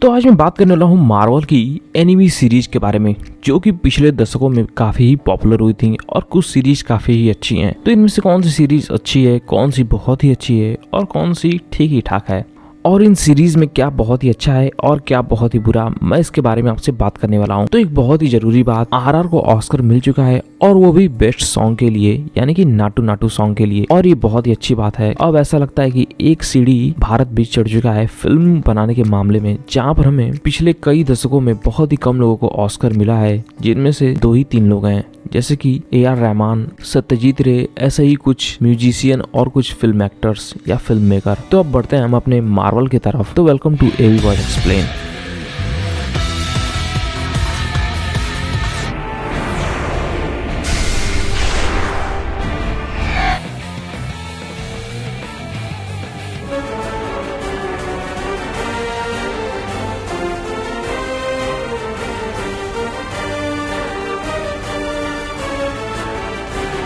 तो आज मैं बात करने वाला हूँ मार्वल की एनिमी सीरीज के बारे में, जो कि पिछले दशकों में काफी ही पॉपुलर हुई थी और कुछ सीरीज काफी ही अच्छी हैं। तो इनमें से कौन सी सीरीज अच्छी है, कौन सी बहुत ही अच्छी है और कौन सी ठीक ही ठाक है, और इन सीरीज में क्या बहुत ही अच्छा है और क्या बहुत ही बुरा, मैं इसके बारे में आपसे बात करने वाला हूँ। तो एक बहुत ही जरूरी बात, आरआर को ऑस्कर मिल चुका है और वो भी बेस्ट सॉन्ग के लिए, यानी कि नाटू नाटू सॉन्ग के लिए, और ये बहुत ही अच्छी बात है। अब ऐसा लगता है कि एक सीढ़ी भारत भी चढ़ चुका है फिल्म बनाने के मामले में, जहाँ पर हमें पिछले कई दशकों में बहुत ही कम लोगों को ऑस्कर मिला है, जिनमें से 2 ही 3 लोग हैं, जैसे कि AR रहमान, सत्यजीत रे, ऐसे ही कुछ म्यूजिशियन और कुछ फिल्म एक्टर्स या फिल्म मेकर। तो अब बढ़ते हैं हम अपने मार्वल की तरफ। तो welcome to AV word explain.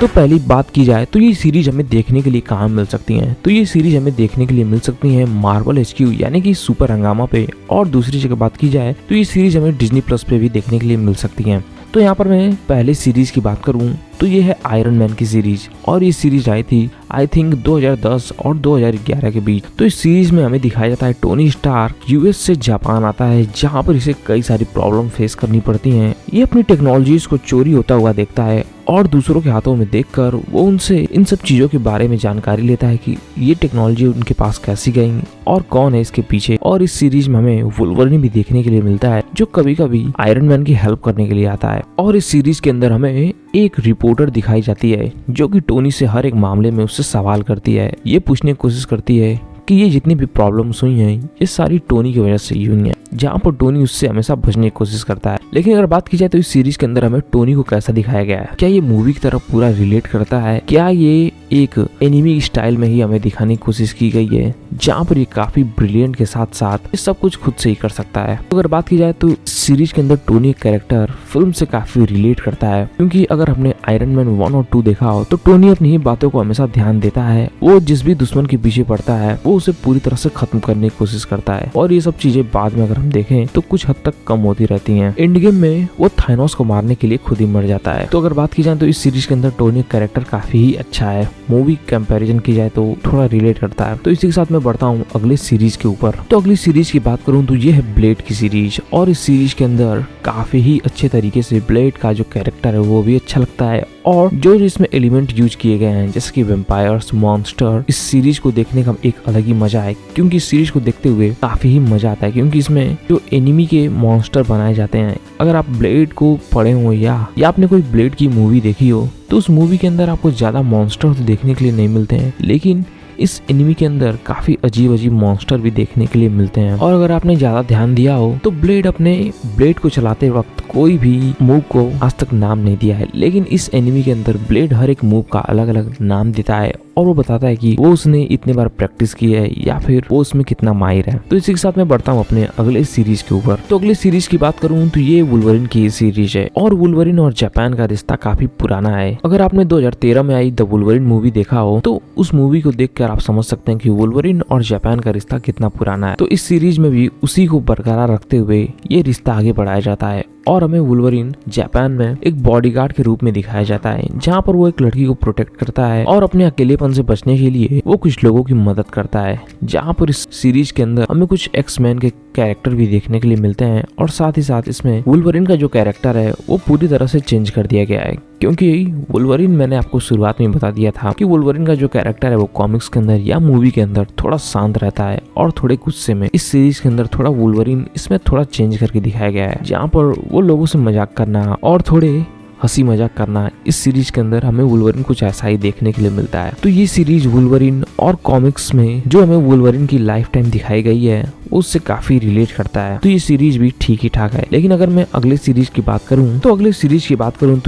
तो पहली बात की जाए तो ये सीरीज हमें देखने के लिए कहाँ मिल सकती हैं। तो ये सीरीज हमें देखने के लिए मिल सकती है मार्वल HQ यानी कि सुपर हंगामा पे, और दूसरी जगह बात की जाए तो ये सीरीज हमें डिज्नी प्लस पे भी देखने के लिए मिल सकती हैं। तो यहाँ पर मैं पहले सीरीज की बात करूँ तो ये है आयरन मैन की सीरीज, और ये सीरीज आई थी आई थिंक 2010 और 2011 के बीच। तो इस सीरीज में हमें दिखाया जाता है टोनी स्टार्क US से जापान आता है, जहाँ पर इसे कई सारी प्रॉब्लम फेस करनी पड़ती हैं। ये अपनी टेक्नोलॉजीज को चोरी होता हुआ देखता है और दूसरों के हाथों में देखकर वो उनसे इन सब चीजों के बारे में जानकारी लेता है कि ये टेक्नोलॉजी उनके पास कैसी गई और कौन है इसके पीछे। और इस सीरीज में हमें वुल्वरिन भी देखने के लिए मिलता है, जो कभी कभी आयरन मैन की हेल्प करने के लिए आता है। और इस सीरीज के अंदर हमें एक रिपोर्टर दिखाई जाती है, जो कि टोनी से हर एक मामले में उससे सवाल करती है, ये पूछने की कोशिश करती है कि ये जितनी भी प्रॉब्लम्स हुई हैं ये सारी टोनी की वजह से ही हुई हैं, जहाँ पर टोनी उससे हमेशा बचने की कोशिश करता है। लेकिन अगर बात की जाए तो इस सीरीज के अंदर हमें टोनी को कैसा दिखाया गया है, क्या ये मूवी की तरह पूरा रिलेट करता है, क्या ये एक एनिमी स्टाइल में ही हमें दिखाने की कोशिश की गई है, जहाँ पर ये काफी ब्रिलियंट के साथ साथ ये सब कुछ खुद से ही कर सकता है। तो अगर बात की जाए तो सीरीज के अंदर टोनी कैरेक्टर फिल्म से काफी रिलेट करता है, क्योंकि अगर हमने आयरन मैन 1 और 2 देखा हो तो टोनी अपनी ही बातों को हमेशा ध्यान देता है, वो जिस भी दुश्मन के पीछे पड़ता है वो उसे पूरी तरह से खत्म करने की कोशिश करता है, और ये सब चीजें बाद में अगर हम देखें तो कुछ हद तक कम होती रहती हैं। एंड गेम में वो थानोस को मारने के लिए खुद ही मर जाता है। तो अगर बात की जाए तो इस सीरीज के अंदर टोनी कैरेक्टर काफी ही अच्छा है, मूवी कंपैरिजन की जाए तो थोड़ा रिलेट करता है। तो इसी के साथ मैं बढ़ता हूँ अगले सीरीज के ऊपर। तो अगली सीरीज की बात करूँ तो ये है ब्लेड की सीरीज, और इस सीरीज के अंदर काफी ही अच्छे तरीके से ब्लेड का जो कैरेक्टर है वो भी अच्छा लगता है, और जो इसमें एलिमेंट यूज किए गए हैं जैसे कि वेम्पायर्स, मॉन्स्टर, इस सीरीज को देखने का एक अलग ही मजा है, क्योंकि इस सीरीज को देखते हुए काफी ही मजा आता है, क्योंकि इसमें जो एनिमी के मॉन्स्टर बनाए जाते हैं, अगर आप ब्लेड को पढ़े हो या आपने कोई ब्लेड की मूवी देखी हो तो उस मूवी के अंदर आपको ज्यादा मॉन्स्टर तो देखने के लिए नहीं मिलते हैं, लेकिन इस एनिमी के अंदर काफी अजीब अजीब मॉन्स्टर भी देखने के लिए मिलते हैं। और अगर आपने ज्यादा ध्यान दिया हो तो ब्लेड अपने ब्लेड को चलाते वक्त कोई भी मूव को आज तक नाम नहीं दिया है, लेकिन इस एनिमी के अंदर ब्लेड हर एक मूव का अलग अलग नाम देता है, और वो बताता है कि वो उसने इतने बार प्रैक्टिस की है या फिर वो उसमें कितना माहिर है। तो इसी के साथ मैं बढ़ता हूँ अपने अगले सीरीज के ऊपर। तो अगले सीरीज की बात करूँ तो ये वुल्वरिन की सीरीज है, और वुल्वरिन और जापान का रिश्ता काफी पुराना है। अगर आपने 2013 में आई द वुल्वरिन मूवी देखा हो तो उस मूवी को देखकर आप समझ सकते हैं कि वुल्वरिन और जापान का रिश्ता कितना पुराना है। तो इस सीरीज में भी उसी को बरकरार रखते हुए ये रिश्ता आगे बढ़ाया जाता है, और हमें वुल्वरिन जापान में एक बॉडीगार्ड के रूप में दिखाया जाता है, जहाँ पर वो एक लड़की को प्रोटेक्ट करता है और अपने अकेलेपन से बचने के लिए वो कुछ लोगों की मदद करता है। जहाँ पर इस सीरीज के अंदर हमें कुछ एक्समैन के कैरेक्टर भी देखने के लिए मिलते हैं, और साथ ही साथ इसमें वुल्वरिन का जो कैरेक्टर है वो पूरी तरह से चेंज कर दिया गया है, क्योंकि वुल्वरिन, मैंने आपको शुरुआत में बता दिया था कि वुल्वरिन का जो कैरेक्टर है वो कॉमिक्स के अंदर या मूवी के अंदर थोड़ा शांत रहता है और थोड़े गुस्से में। इस सीरीज के अंदर थोड़ा वुल्वरिन इसमें थोड़ा चेंज करके दिखाया गया है, जहाँ पर वो लोगों से मजाक करना और थोड़े हंसी मजाक करना, इस सीरीज के अंदर हमें वुल्वरिन कुछ ऐसा ही देखने के लिए मिलता है। तो ये सीरीज वुल्वरिन और कॉमिक्स में जो हमें वुल्वरिन की लाइफ टाइम दिखाई गई है उससे काफी रिलेट करता है। तो ये सीरीज भी ठीक ही ठाक है। लेकिन अगर मैं अगले सीरीज की बात करूं तो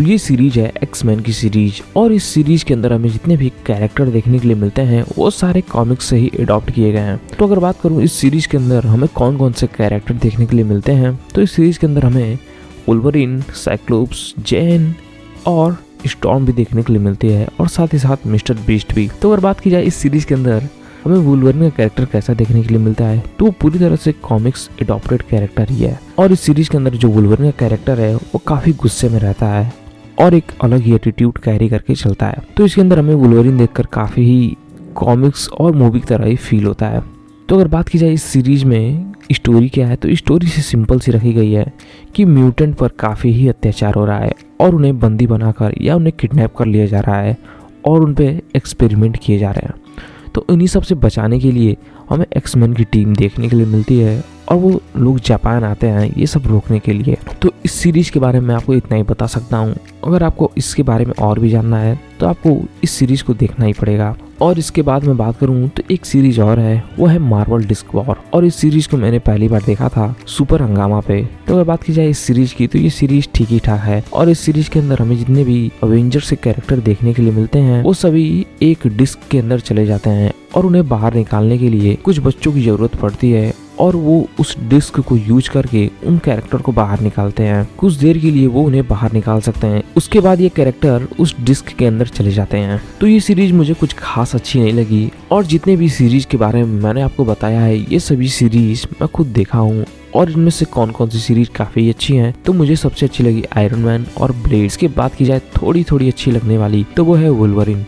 ये सीरीज है एक्समैन की सीरीज, और इस सीरीज के अंदर हमें जितने भी कैरेक्टर देखने के लिए मिलते हैं वो सारे कॉमिक्स से ही अडॉप्ट किए गए हैं। तो अगर बात करूं इस सीरीज के अंदर हमें कौन कौन से कैरेक्टर देखने के लिए मिलते हैं, तो इस सीरीज के अंदर हमें वुल्वरिन, साइक्लोप्स, जेन और स्टॉर्म भी देखने के लिए मिलती है, और साथ ही साथ मिस्टर बीस्ट भी। तो अगर बात की जाए इस सीरीज के अंदर हमें वुल्वरिन का कैरेक्टर कैसा देखने के लिए मिलता है, तो वो पूरी तरह से कॉमिक्स एडॉप्टेड कैरेक्टर ही है। और इस सीरीज के अंदर जो वुल्वरिन का कैरेक्टर है वो काफी गुस्से में रहता है और एक अलग ही एटीट्यूड कैरी करके चलता है। तो इसके अंदर हमें वुल्वरिन देखकर काफी ही कॉमिक्स और मूवी की तरह ही फील होता है। तो अगर बात की जाए इस सीरीज में स्टोरी क्या है, तो स्टोरी से सिंपल सी रखी गई है कि म्यूटेंट पर काफ़ी ही अत्याचार हो रहा है और उन्हें बंदी बनाकर या उन्हें किडनैप कर लिया जा रहा है और उन पे एक्सपेरिमेंट किए जा रहे हैं। तो इन्हीं सब से बचाने के लिए हमें एक्समैन की टीम देखने के लिए मिलती है और वो लोग जापान आते हैं ये सब रोकने के लिए। तो इस सीरीज के बारे में आपको इतना ही बता सकता हूँ। अगर आपको इसके बारे में और भी जानना है तो आपको इस सीरीज को देखना ही पड़ेगा। और इसके बाद मैं बात करूँ तो एक सीरीज और है, वो है मार्वल डिस्क वॉर। और इस सीरीज को मैंने पहली बार देखा था सुपर हंगामा पे। तो अगर बात की जाए इस सीरीज की तो ये सीरीज ठीक ही ठाक है और इस सीरीज के अंदर हमें जितने भी अवेंजर्स के कैरेक्टर देखने के लिए मिलते हैं वो सभी एक डिस्क के अंदर चले जाते हैं और उन्हें बाहर निकालने के लिए कुछ बच्चों की जरूरत पड़ती है और वो उस डिस्क को यूज करके उन कैरेक्टर को बाहर निकालते हैं। कुछ देर के लिए वो उन्हें बाहर निकाल सकते हैं, उसके बाद ये कैरेक्टर उस डिस्क के अंदर चले जाते हैं। तो ये सीरीज मुझे कुछ खास अच्छी नहीं लगी और जितने भी सीरीज के बारे में मैंने आपको बताया है ये सभी सीरीज मैं खुद देखा हूँ और इनमें से कौन कौन सी सीरीज काफी अच्छी हैं। तो मुझे सबसे अच्छी लगी आयरन मैन और ब्लेड्स। के बात की जाए थोड़ी थोड़ी अच्छी लगने वाली तो वो है वुल्वरिन।